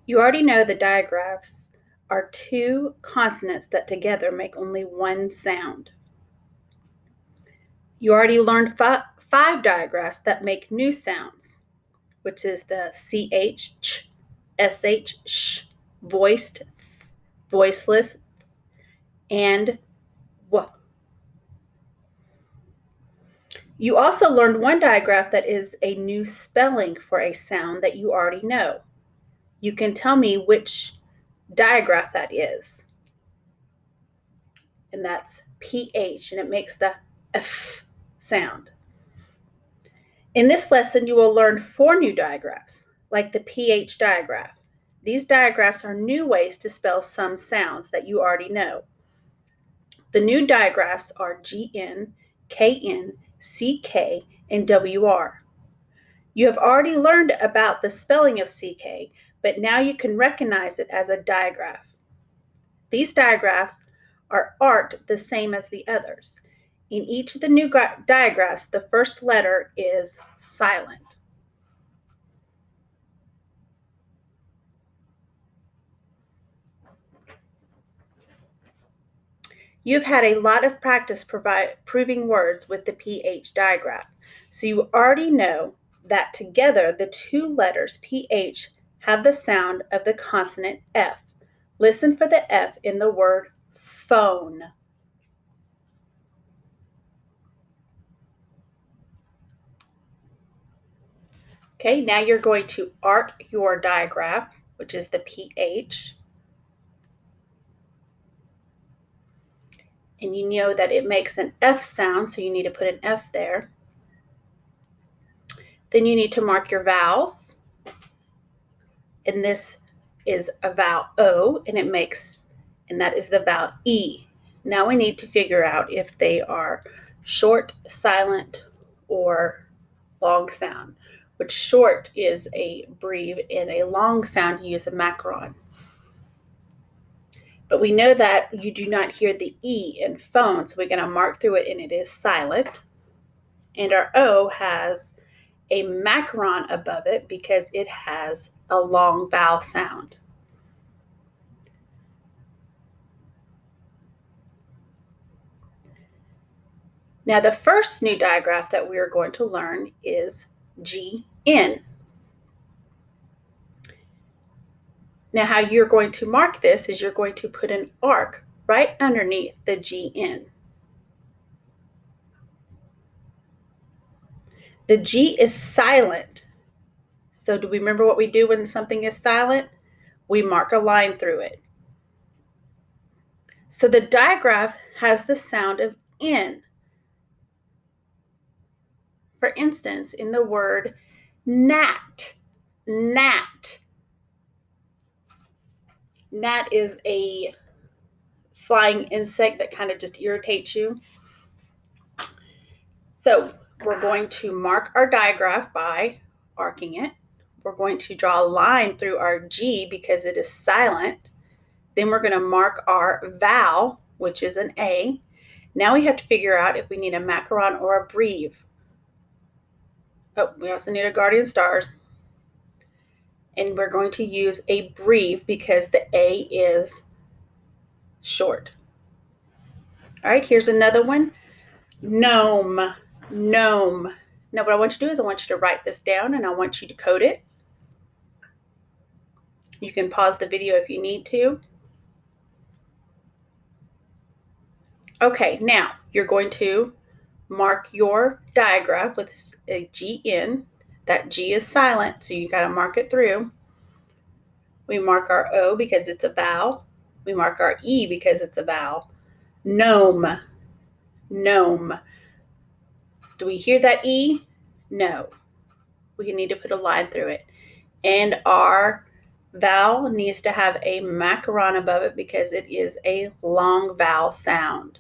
You already know the digraphs are two consonants that together make only one sound. You already learned five digraphs that make new sounds, which is the CH, ch, SH, sh, voiced, voiceless, and w. You also learned one digraph that is a new spelling for a sound that you already know. You can tell me which digraph that is. And that's PH, and it makes the F sound. In this lesson, you will learn four new digraphs, like the PH digraph. These digraphs are new ways to spell some sounds that you already know. The new digraphs are GN, KN, CK, and WR. You have already learned about the spelling of CK, but now you can recognize it as a digraph. These digraphs are art the same as the others. In each of the new digraphs, the first letter is silent. You've had a lot of practice proving words with the PH digraph, so you already know that together the two letters PH have the sound of the consonant F. Listen for the F in the word phone. Okay, now you're going to arc your digraph, which is the PH. And you know that it makes an F sound, so you need to put an F there. Then you need to mark your vowels. And this is a vowel O, and that is the vowel E. Now we need to figure out if they are short, silent, or long sound, which short is a breve and a long sound you use a macaron. But we know that you do not hear the E in phone, so we're going to mark through it and it is silent. And our O has a macaron above it because it has a long vowel sound. Now the first new digraph that we are going to learn is GN. Now how you're going to mark this is you're going to put an arc right underneath the GN. The G is silent. So do we remember what we do when something is silent? We mark a line through it. So the digraph has the sound of N. For instance, in the word gnat, gnat. Gnat is a flying insect that kind of just irritates you. So we're going to mark our digraph by arcing it. We're going to draw a line through our G because it is silent. Then we're going to mark our vowel, which is an A. Now we have to figure out if we need a macaron or a breve. Oh, we also need a guardian stars. And we're going to use a breve because the A is short. All right, here's another one. Gnome, gnome. Now what I want you to do is I want you to write this down and I want you to code it. You can pause the video if you need to. Okay, now you're going to mark your digraph with a GN. That G is silent, so you got to mark it through. We mark our O because it's a vowel. We mark our E because it's a vowel. Gnome, gnome. Do we hear that E? No. We need to put a line through it. And our vowel needs to have a macaron above it because it is a long vowel sound.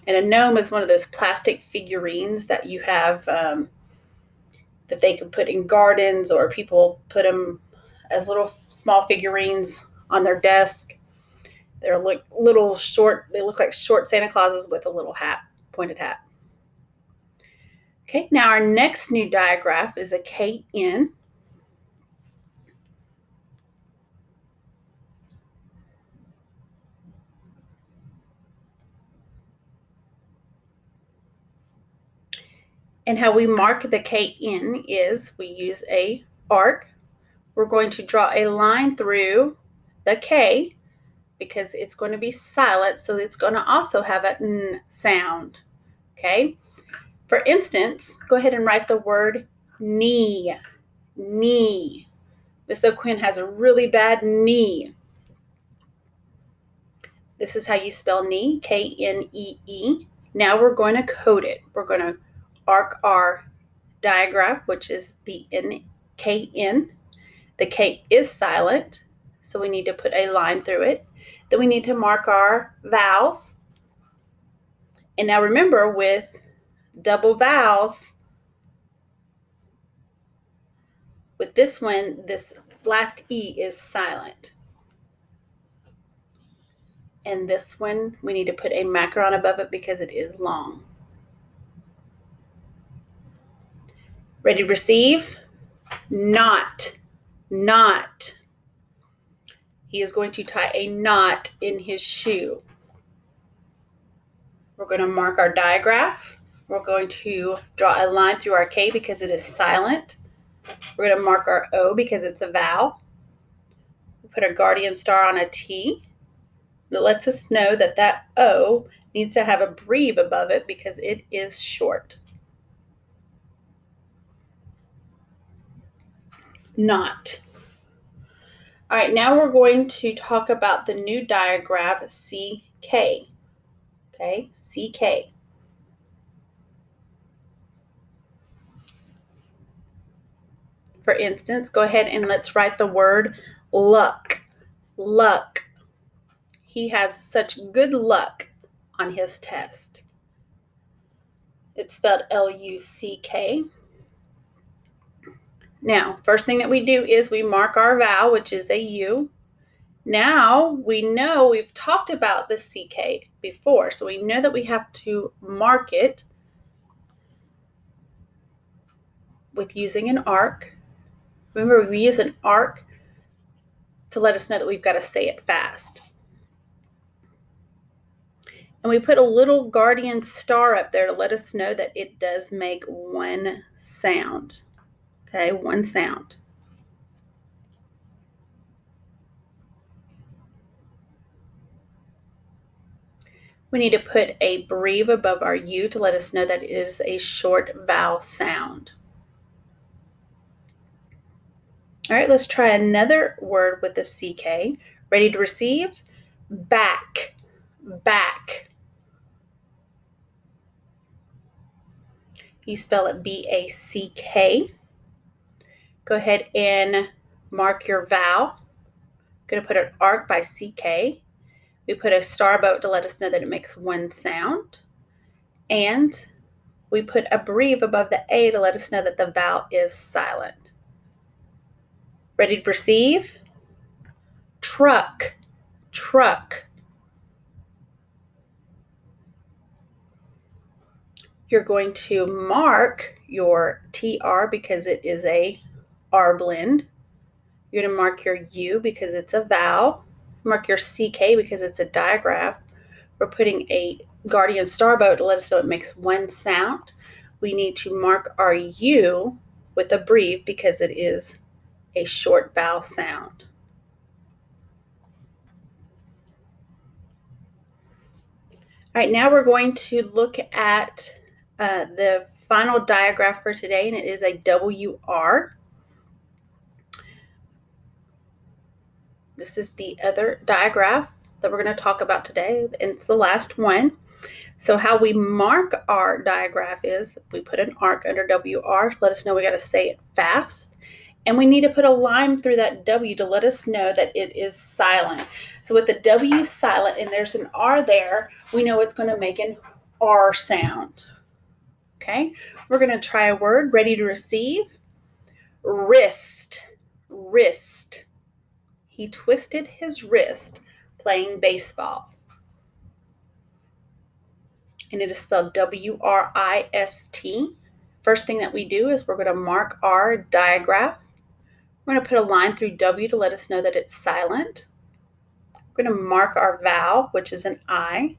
And a gnome is one of those plastic figurines that you have that they can put in gardens, or people put them as little small figurines on their desk. They're like little short, they look like short Santa Clauses with a little hat, pointed hat. Okay, now our next new digraph is a KN. And how we mark the KN is we use a arc. We're going to draw a line through the K because it's going to be silent, so it's going to also have an N sound. Okay? For instance, go ahead and write the word knee. Knee. Miss O'Quinn has a really bad knee. This is how you spell knee, Knee. Now we're going to code it. We're going to arc our digraph, which is the KN. The K is silent, so we need to put a line through it. Then we need to mark our vowels. And now remember, with double vowels, with this one, this last E is silent. And this one, we need to put a macaron above it because it is long. Ready to receive? Not. Not. He is going to tie a knot in his shoe. We're going to mark our digraph. We're going to draw a line through our K because it is silent. We're going to mark our O because it's a vowel. We put a guardian star on a T. That lets us know that that O needs to have a breve above it because it is short. Not. All right, now we're going to talk about the new digraph CK. Okay, CK. For instance, go ahead and let's write the word luck. Luck. He has such good luck on his test. It's spelled L-U-C-K. Now, first thing that we do is we mark our vowel, which is a U. Now we know we've talked about the CK before, so we know that we have to mark it with using an arc. Remember, we use an arc to let us know that we've got to say it fast. And we put a little guardian star up there to let us know that it does make one sound. Okay, one sound. We need to put a breve above our U to let us know that it is a short vowel sound. All right, let's try another word with the CK. Ready to receive? Back. Back. You spell it B-A-C-K. Go ahead and mark your vowel. I'm going to put an arc by CK. We put a star above it to let us know that it makes one sound. And we put a breve above the A to let us know that the vowel is silent. Ready to receive? Truck. Truck. You're going to mark your TR because it is a R blend. You're going to mark your U because it's a vowel. Mark your CK because it's a digraph. We're putting a guardian star above it to let us know it makes one sound. We need to mark our U with a breve because it is a short vowel sound. All right, now we're going to look at the final digraph for today, and it is a WR. This is the other digraph that we're going to talk about today, and it's the last one. So how we mark our digraph is we put an arc under WR, let us know we got to say it fast. And we need to put a line through that W to let us know that it is silent. So with the W silent and there's an R there, we know it's going to make an R sound. Okay, we're going to try a word. Ready to receive? Wrist. Wrist. He twisted his wrist playing baseball. And it is spelled W-R-I-S-T. First thing that we do is we're going to mark our digraph. We're going to put a line through W to let us know that it's silent. We're going to mark our vowel, which is an I.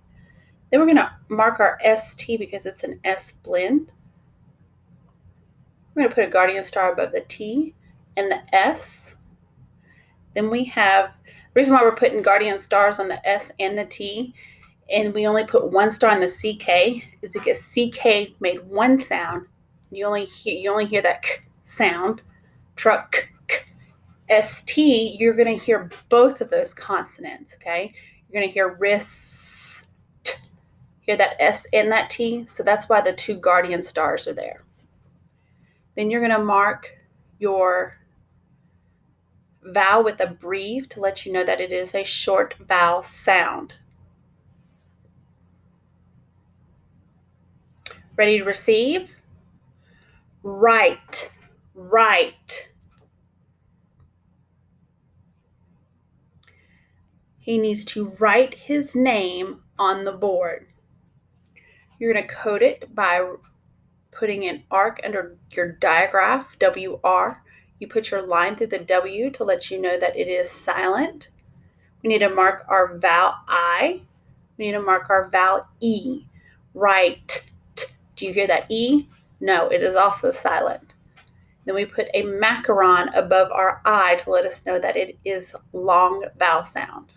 Then we're going to mark our ST because it's an S blend. We're going to put a guardian star above the T and the S. Then we have, the reason why we're putting guardian stars on the S and the T, and we only put one star on the CK, is because CK made one sound. You only hear that k sound. Truck, k. ST, you're going to hear both of those consonants, okay? You're going to hear wrist, hear that S and that T, so that's why the two guardian stars are there. Then you're going to mark your vowel with a breve to let you know that it is a short vowel sound. Ready to receive? Right, right. He needs to write his name on the board. You're going to code it by putting an arc under your digraph, WR. You put your line through the W to let you know that it is silent. We need to mark our vowel I. We need to mark our vowel E. Right. Do you hear that E? No, it is also silent. Then we put a macaron above our I to let us know that it is long vowel sound.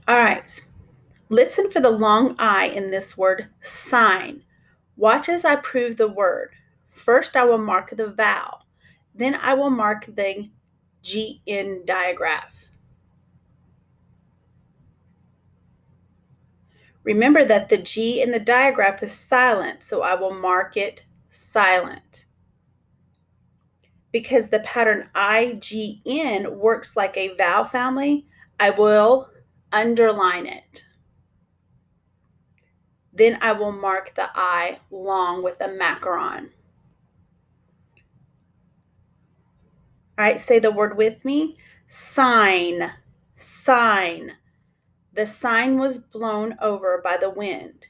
All right. Listen for the long I in this word sign. Watch as I prove the word. First, I will mark the vowel. Then I will mark the GN digraph. Remember that the G in the digraph is silent, so I will mark it silent. Because the pattern IGN works like a vowel family, I will underline it. Then I will mark the I long with a macaron. All right, say the word with me. Sign, sign. The sign was blown over by the wind.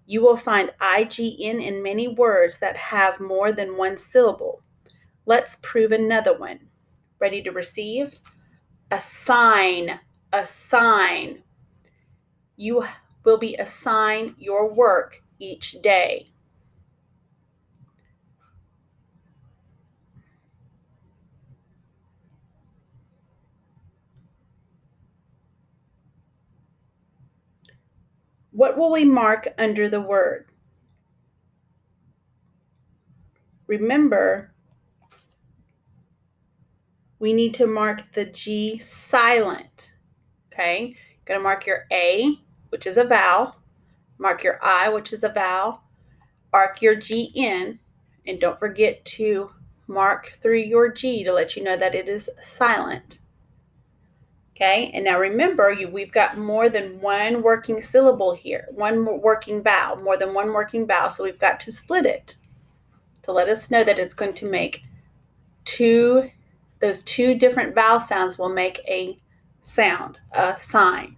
You will find IGN in many words that have more than one syllable. Let's prove another one. Ready to receive? Assign, assign. You will be assigned your work each day. What will we mark under the word? Remember, we need to mark the G silent. Okay, you're going to mark your A, which is a vowel, mark your I, which is a vowel, arc your G in, and don't forget to mark through your G to let you know that it is silent. Okay, and now remember, we've got more than one working syllable here, one working vowel, more than one working vowel, so we've got to split it to let us know that it's going to make those two different vowel sounds will make a sound, a sign.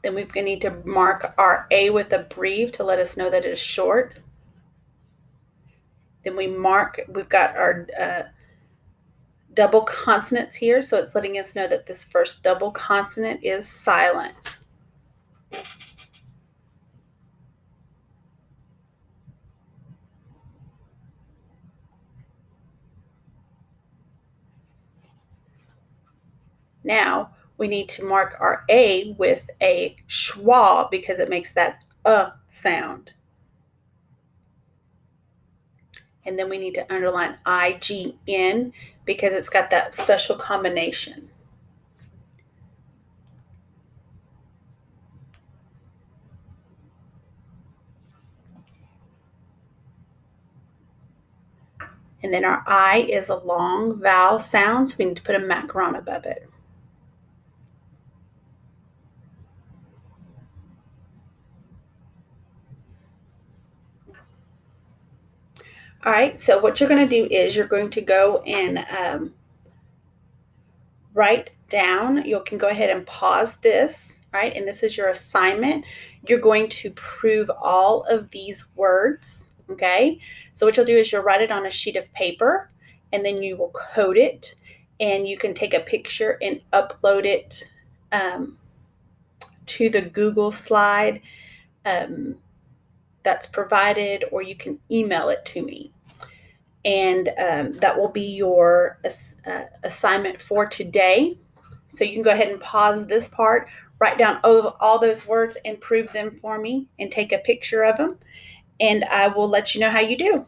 Then we're going to need to mark our A with a breve to let us know that it is short. Then we've got our double consonants here, so it's letting us know that this first double consonant is silent. Now we need to mark our A with a schwa because it makes that sound. And then we need to underline IGN because it's got that special combination. And then our I is a long vowel sound, so we need to put a macaron above it. All right, so what you're going to do is you're going to go and write down. You can go ahead and pause this, right? And this is your assignment. You're going to prove all of these words, okay? So what you'll do is you'll write it on a sheet of paper, and then you will code it, and you can take a picture and upload it to the Google slide that's provided, or you can email it to me. And that will be your assignment for today. So you can go ahead and pause this part, write down all those words and prove them for me, and take a picture of them, and I will let you know how you do.